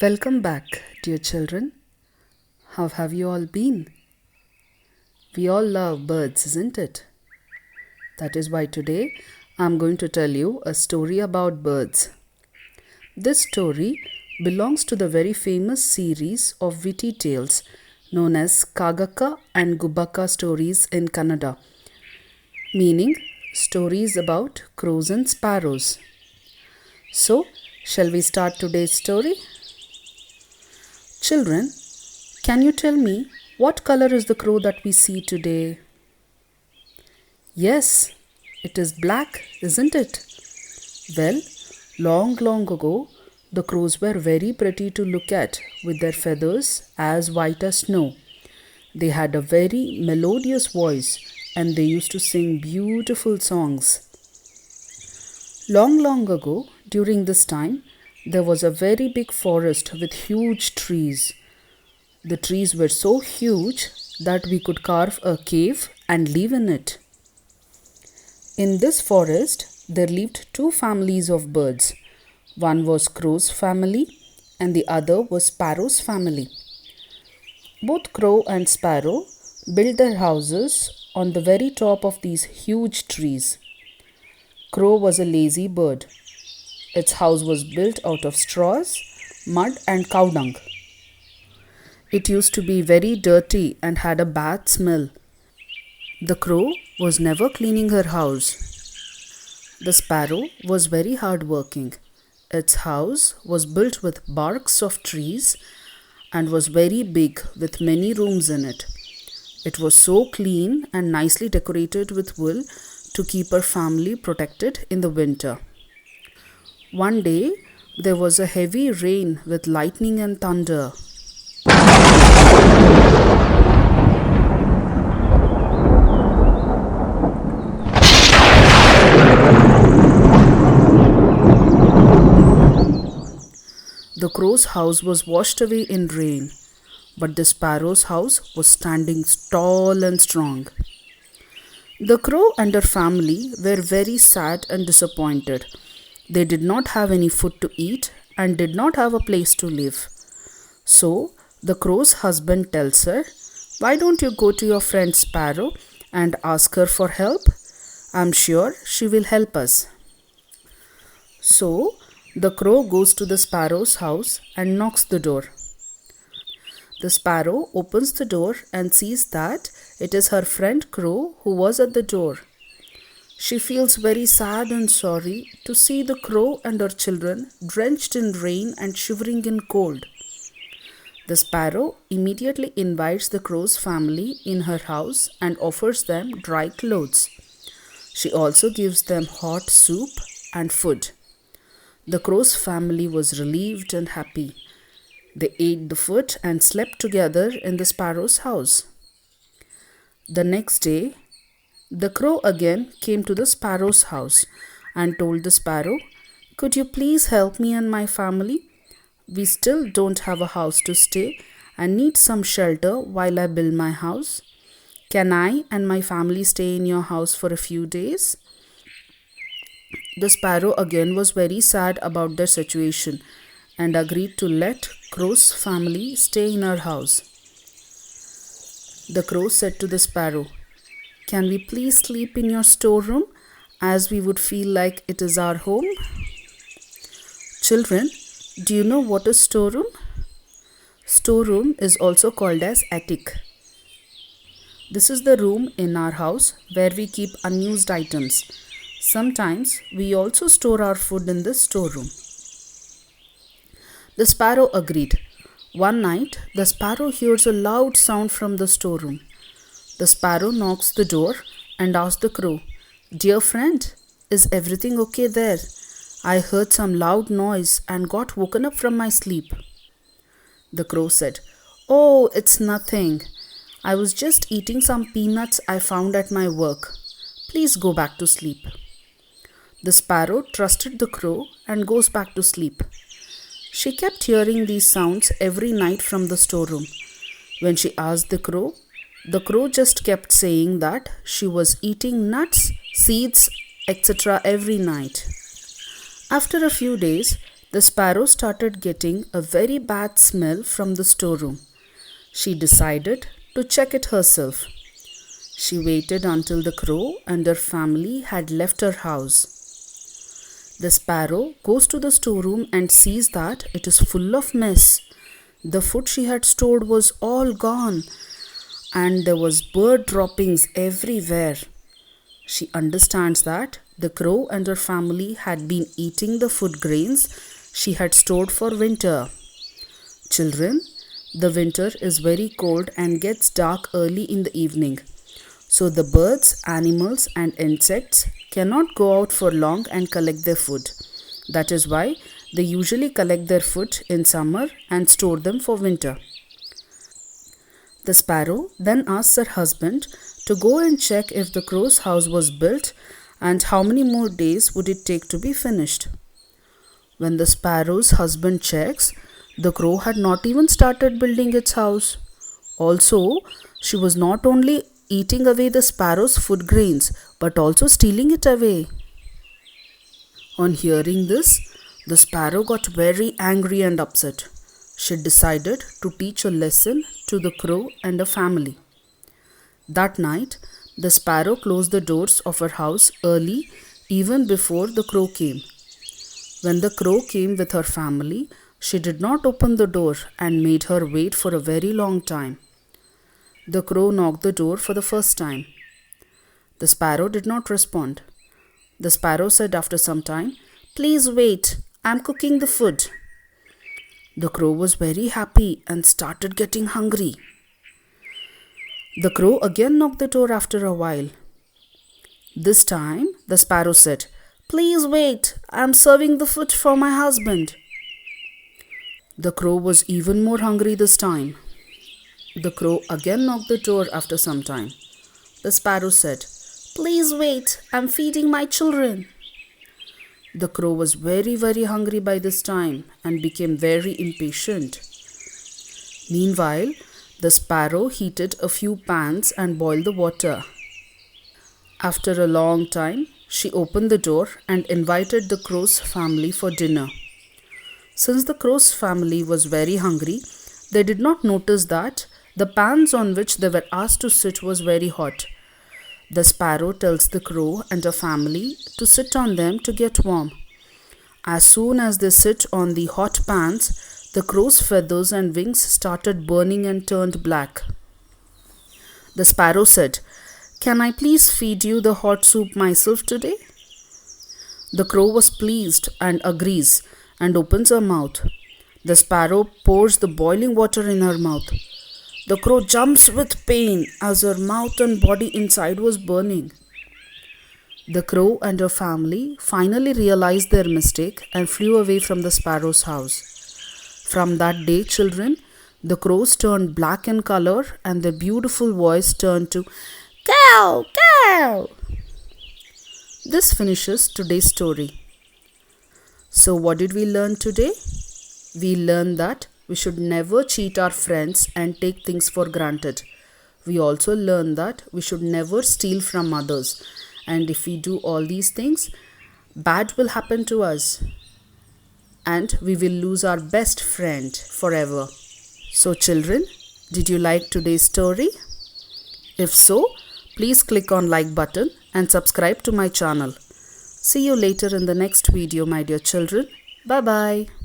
Welcome back, dear children. How have you all been? We all love birds, isn't it? That is why today I'm going to tell you a story about birds. This story belongs to the very famous series of witty tales known as Kagaka and Gubaka stories in Kannada, meaning stories about crows and sparrows. So, shall we start today's story? Children, can you tell me what color is the crow that we see today? Yes, it is black, isn't it? Well, long ago, the crows were very pretty to look at with their feathers as white as snow. They had a very melodious voice and they used to sing beautiful songs. Long ago, during this time, there was a very big forest with huge trees. The trees were so huge that we could carve a cave and live in it. In this forest, there lived two families of birds. One was Crow's family and the other was Sparrow's family. Both Crow and Sparrow built their houses on the very top of these huge trees. Crow was a lazy bird. Its house was built out of straws, mud, and cow dung. It used to be very dirty and had a bad smell. The crow was never cleaning her house. The sparrow was very hard-working. Its house was built with barks of trees and was very big with many rooms in it. It was so clean and nicely decorated with wool to keep her family protected in the winter. One day, there was a heavy rain with lightning and thunder. The crow's house was washed away in rain, but the sparrow's house was standing tall and strong. The crow and her family were very sad and disappointed. They did not have any food to eat and did not have a place to live. So, the crow's husband tells her, "Why don't you go to your friend Sparrow and ask her for help? I'm sure she will help us." So, the crow goes to the sparrow's house and knocks the door. The sparrow opens the door and sees that it is her friend Crow who was at the door. She feels very sad and sorry to see the crow and her children drenched in rain and shivering in cold. The sparrow immediately invites the crow's family in her house and offers them dry clothes. She also gives them hot soup and food. The crow's family was relieved and happy. They ate the food and slept together in the sparrow's house. The next day, the crow again came to the sparrow's house and told the sparrow, "Could you please help me and my family? We still don't have a house to stay and need some shelter while I build my house. Can I and my family stay in your house for a few days?" The sparrow again was very sad about their situation and agreed to let Crow's family stay in her house. The crow said to the sparrow, "Can we please sleep in your storeroom as we would feel like it is our home?" Children, do you know what is storeroom? Storeroom is also called as attic. This is the room in our house where we keep unused items. Sometimes we also store our food in this storeroom. The sparrow agreed. One night, the sparrow hears a loud sound from the storeroom. The sparrow knocks the door and asks the crow, "Dear friend, is everything okay there? I heard some loud noise and got woken up from my sleep." The crow said, "Oh, it's nothing. I was just eating some peanuts I found at my work. Please go back to sleep." The sparrow trusted the crow and goes back to sleep. She kept hearing these sounds every night from the storeroom. When she asked the crow just kept saying that she was eating nuts, seeds, etc. every night. After a few days, The sparrow started getting a very bad smell from the storeroom. She decided to check it herself. She waited until the crow and her family had left her house. The sparrow goes to the storeroom and sees that it is full of mess. The food she had stored was all gone, and there was bird droppings everywhere. She understands that the crow and her family had been eating the food grains she had stored for winter. Children, the winter is very cold and gets dark early in the evening. So the birds, animals and insects cannot go out for long and collect their food. That is why they usually collect their food in summer and store them for winter. The sparrow then asks her husband to go and check if the crow's house was built and how many more days would it take to be finished. When the sparrow's husband checks, the crow had not even started building its house. Also, she was not only eating away the sparrow's food grains but also stealing it away. On hearing this, the sparrow got very angry and upset. She decided to teach a lesson to the crow and her family. That night, the sparrow closed the doors of her house early, even before the crow came. When the crow came with her family, she did not open the door and made her wait for a very long time. The crow knocked the door for the first time. The sparrow did not respond. The sparrow said after some time, "Please wait, I am cooking the food." The crow was very happy and started getting hungry. The crow again knocked the door after a while. This time, the sparrow said, "Please wait, I am serving the food for my husband." The crow was even more hungry this time. The crow again knocked the door after some time. The sparrow said, "Please wait, I am feeding my children." The crow was very hungry by this time and became very impatient. Meanwhile, the sparrow heated a few pans and boiled the water. After a long time, she opened the door and invited the crow's family for dinner. Since the crow's family was very hungry, they did not notice that the pans on which they were asked to sit was very hot. The sparrow tells the crow and her family to sit on them to get warm. As soon as they sit on the hot pans, the crow's feathers and wings started burning and turned black. The sparrow said, "Can I please feed you the hot soup myself today?" The crow was pleased and agrees and opens her mouth. The sparrow pours the boiling water in her mouth. The crow jumps with pain as her mouth and body inside was burning. The crow and her family finally realized their mistake and flew away from the sparrow's house. From that day, children, the crows turned black in color and their beautiful voice turned to "Cow, cow." This finishes today's story. So what did we learn today? We learned that we should never cheat our friends and take things for granted. We also learned that we should never steal from others. And if we do all these things, bad will happen to us. And we will lose our best friend forever. So children, did you like today's story? If so, please click on like button and subscribe to my channel. See you later in the next video, my dear children. Bye bye.